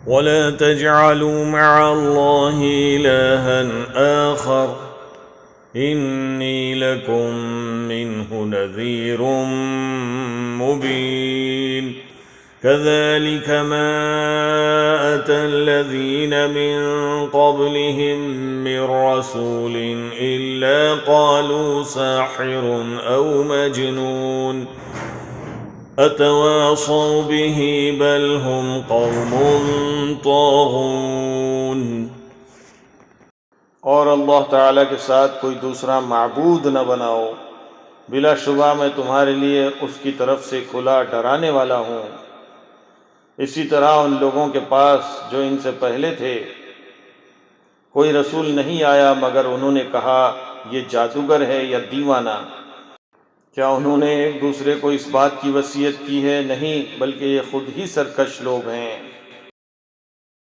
वला तजअलू मअल्लाहि इलाहन आखर इन्नी लकुम मिन्हु नज़ीरुम मुबीन कज़ालिक मा अतल्लज़ीन मिन क़ब्लिहिम मिर रसूलिन इल्ला क़ालू साहिरुन औ मजनून अतवासौ बिही बल हुम कौमुन तागून। और अल्लाह ताला के साथ कोई दूसरा माबूद न बनाओ, बिलाशुबा मैं तुम्हारे लिए उसकी तरफ से खुला डराने वाला हूँ। इसी तरह उन लोगों के पास जो इनसे पहले थे कोई रसूल नहीं आया मगर उन्होंने कहा ये जादूगर है या दीवाना। क्या उन्होंने एक दूसरे को इस बात की वसीयत की है? नहीं, बल्कि ये खुद ही सरकश लोग हैं।